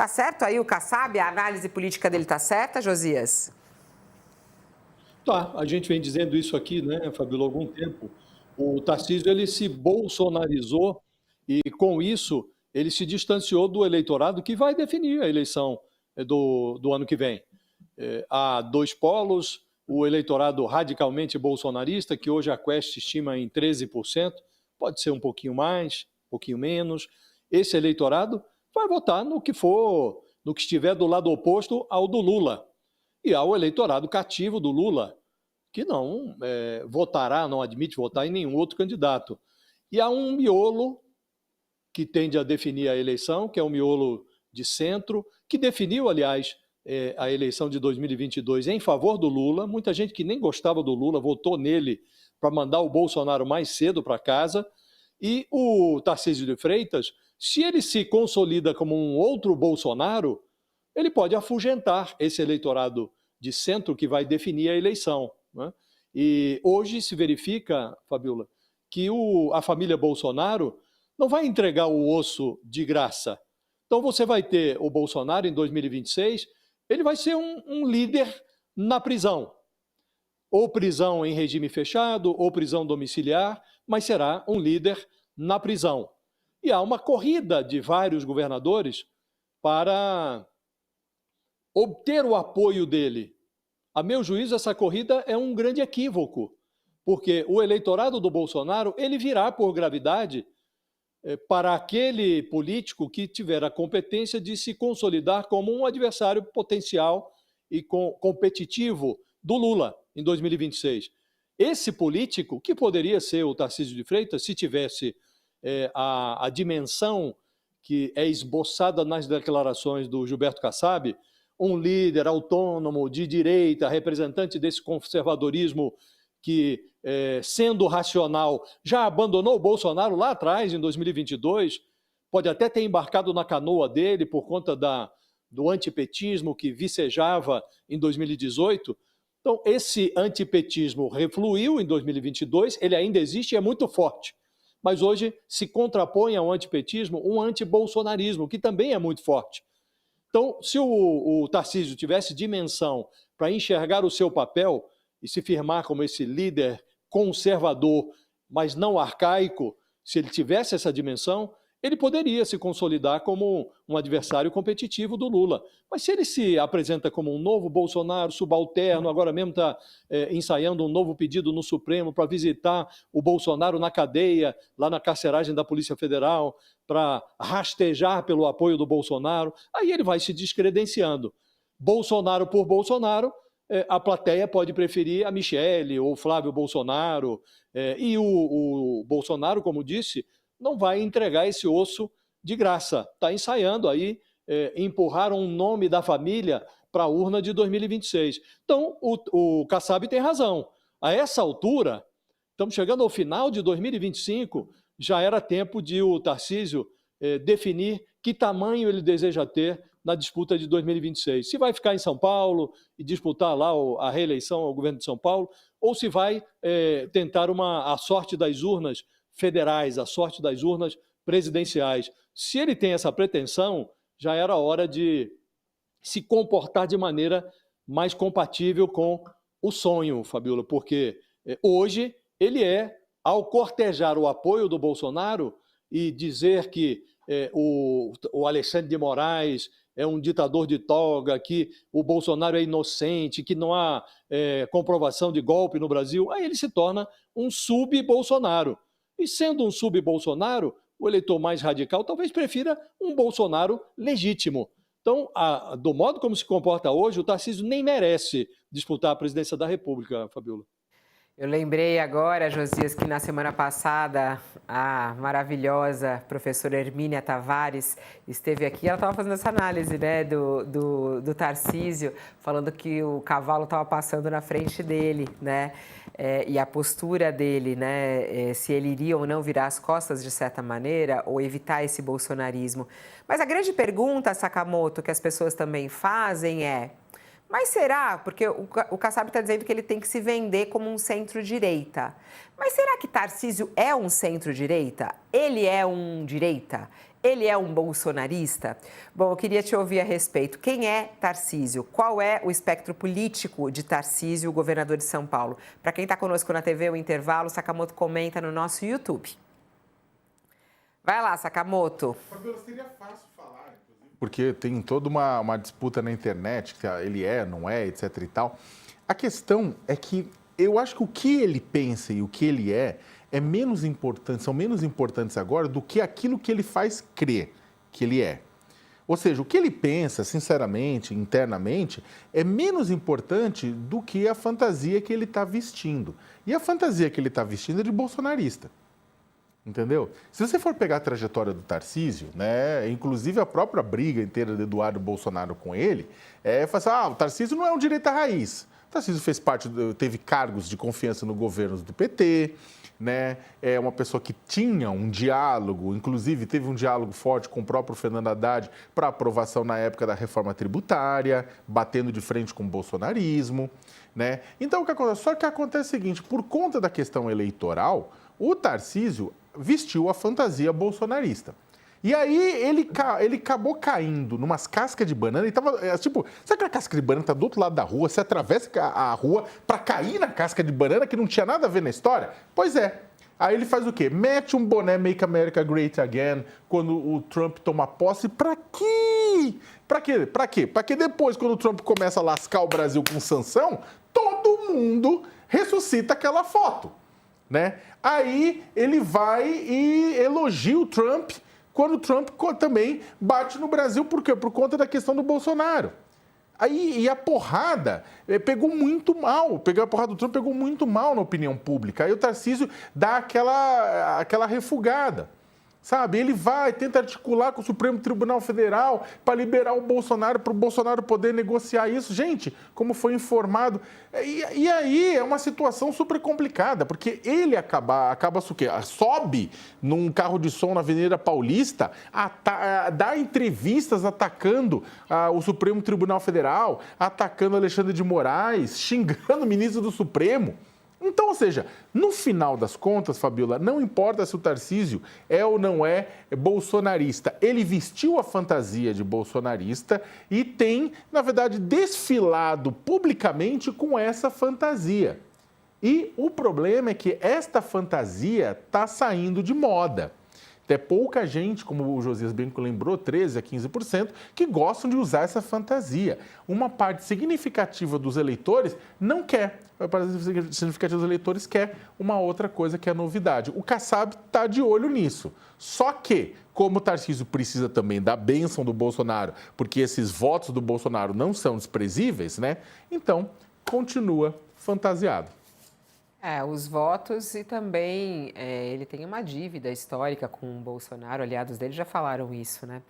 Tá certo aí o Kassab? A análise política dele tá certa, Josias? Tá, a gente vem dizendo isso aqui, né, Fabíola, há algum tempo. O Tarcísio, ele se bolsonarizou e, com isso, ele se distanciou do eleitorado que vai definir a eleição do ano que vem. Há dois polos, o eleitorado radicalmente bolsonarista, que hoje a Quest estima em 13%, pode ser um pouquinho mais, um pouquinho menos. Esse eleitorado vai votar no que for, no que estiver do lado oposto ao do Lula. E há o eleitorado cativo do Lula, que não votará, não admite votar em nenhum outro candidato. E há um miolo que tende a definir a eleição, que é o miolo de centro, que definiu, aliás, a eleição de 2022 em favor do Lula. Muita gente que nem gostava do Lula votou nele para mandar o Bolsonaro mais cedo para casa. E o Tarcísio de Freitas, se ele se consolida como um outro Bolsonaro, ele pode afugentar esse eleitorado de centro que vai definir a eleição, né? E hoje se verifica, Fabiola, que a família Bolsonaro não vai entregar o osso de graça. Então você vai ter o Bolsonaro em 2026, ele vai ser um líder na prisão. Ou prisão em regime fechado, ou prisão domiciliar, mas será um líder na prisão. E há uma corrida de vários governadores para obter o apoio dele. A meu juízo, essa corrida é um grande equívoco, porque o eleitorado do Bolsonaro, ele virá por gravidade para aquele político que tiver a competência de se consolidar como um adversário potencial e competitivo do Lula em 2026. Esse político, que poderia ser o Tarcísio de Freitas, se tivesse a dimensão que é esboçada nas declarações do Gilberto Kassab, um líder autônomo, de direita, representante desse conservadorismo que, sendo racional, já abandonou o Bolsonaro lá atrás, em 2022, pode até ter embarcado na canoa dele por conta do antipetismo que vicejava em 2018. Então, esse antipetismo refluiu em 2022, ele ainda existe e é muito forte. Mas hoje se contrapõe ao antipetismo um antibolsonarismo, que também é muito forte. Então, se o Tarcísio tivesse dimensão para enxergar o seu papel e se firmar como esse líder conservador, mas não arcaico, se ele tivesse essa dimensão, ele poderia se consolidar como um adversário competitivo do Lula. Mas se ele se apresenta como um novo Bolsonaro subalterno, agora mesmo está ensaiando um novo pedido no Supremo para visitar o Bolsonaro na cadeia, lá na carceragem da Polícia Federal, para rastejar pelo apoio do Bolsonaro, aí ele vai se descredenciando. Bolsonaro por Bolsonaro, a plateia pode preferir a Michele ou o Flávio Bolsonaro, e o Bolsonaro, como disse, não vai entregar esse osso de graça. Está ensaiando aí empurrar um nome da família para a urna de 2026. Então, o Kassab tem razão. A essa altura, estamos chegando ao final de 2025, já era tempo de o Tarcísio definir que tamanho ele deseja ter na disputa de 2026. Se vai ficar em São Paulo e disputar lá a reeleição ao governo de São Paulo, ou se vai tentar a sorte das urnas federais, a sorte das urnas presidenciais. Se ele tem essa pretensão, já era hora de se comportar de maneira mais compatível com o sonho, Fabiola, porque hoje ele ao cortejar o apoio do Bolsonaro e dizer que o Alexandre de Moraes é um ditador de toga, que o Bolsonaro é inocente, que não há comprovação de golpe no Brasil, aí ele se torna um sub-Bolsonaro. E sendo um sub-Bolsonaro, o eleitor mais radical talvez prefira um Bolsonaro legítimo. Então, do modo como se comporta hoje, o Tarcísio nem merece disputar a presidência da República, Fabiola. Eu lembrei agora, Josias, que na semana passada a maravilhosa professora Hermínia Tavares esteve aqui. Ela estava fazendo essa análise, né, do Tarcísio, falando que o cavalo estava passando na frente dele, né, e a postura dele, né, se ele iria ou não virar as costas de certa maneira ou evitar esse bolsonarismo. Mas a grande pergunta, Sakamoto, que as pessoas também fazem é: mas será? Porque o Kassab está dizendo que ele tem que se vender como um centro-direita. Mas será que Tarcísio é um centro-direita? Ele é um direita? Ele é um bolsonarista? Bom, eu queria te ouvir a respeito. Quem é Tarcísio? Qual é o espectro político de Tarcísio, governador de São Paulo? Para quem está conosco na TV, o intervalo, Sakamoto comenta no nosso YouTube. Vai lá, Sakamoto. Seria fácil falar, inclusive, porque tem toda uma disputa na internet, que ele é, não é, etc e tal. A questão é que eu acho que o que ele pensa e o que ele é menos importante, são menos importantes agora do que aquilo que ele faz crer que ele é. Ou seja, o que ele pensa, sinceramente, internamente, é menos importante do que a fantasia que ele está vestindo. E a fantasia que ele está vestindo é de bolsonarista. Entendeu? Se você for pegar a trajetória do Tarcísio, né, inclusive a própria briga inteira do Eduardo Bolsonaro com ele, fala assim, o Tarcísio não é um direita raiz. O Tarcísio fez teve cargos de confiança no governo do PT, né? É uma pessoa que tinha um diálogo, inclusive teve um diálogo forte com o próprio Fernando Haddad para aprovação na época da reforma tributária, batendo de frente com o bolsonarismo, né? Então, só que acontece o seguinte, por conta da questão eleitoral, o Tarcísio vestiu a fantasia bolsonarista. E aí ele acabou caindo numas cascas de banana e tava, tipo, sabe aquela casca de banana que tá do outro lado da rua, você atravessa a rua para cair na casca de banana que não tinha nada a ver na história? Pois é. Aí ele faz o quê? Mete um boné Make America Great Again quando o Trump toma posse. Pra quê? Pra quê? Pra quê? Pra que depois, quando o Trump começa a lascar o Brasil com sanção, todo mundo ressuscita aquela foto, né? Aí ele vai e elogia o Trump quando o Trump também bate no Brasil. Por quê? Por conta da questão do Bolsonaro. Aí, e a porrada pegou muito mal, a porrada do Trump pegou muito mal na opinião pública. Aí o Tarcísio dá aquela refugada, sabe? Ele tenta articular com o Supremo Tribunal Federal para liberar o Bolsonaro, para o Bolsonaro poder negociar isso. Gente, como foi informado. E aí é uma situação super complicada, porque ele acaba o quê? Sobe num carro de som na Avenida Paulista, dá entrevistas atacando o Supremo Tribunal Federal, atacando Alexandre de Moraes, xingando o ministro do Supremo. Então, ou seja, no final das contas, Fabiola, não importa se o Tarcísio é ou não é bolsonarista, ele vestiu a fantasia de bolsonarista e tem, na verdade, desfilado publicamente com essa fantasia. E o problema é que esta fantasia está saindo de moda. Tem pouca gente, como o Josias Benco lembrou, 13% a 15%, que gostam de usar essa fantasia. Uma parte significativa dos eleitores não quer. Uma parte significativa dos eleitores quer uma outra coisa que é novidade. O Kassab está de olho nisso. Só que, como o Tarcísio precisa também da bênção do Bolsonaro, porque esses votos do Bolsonaro não são desprezíveis, né? Então, continua fantasiado. Os votos e também ele tem uma dívida histórica com o Bolsonaro, aliados dele já falaram isso, né?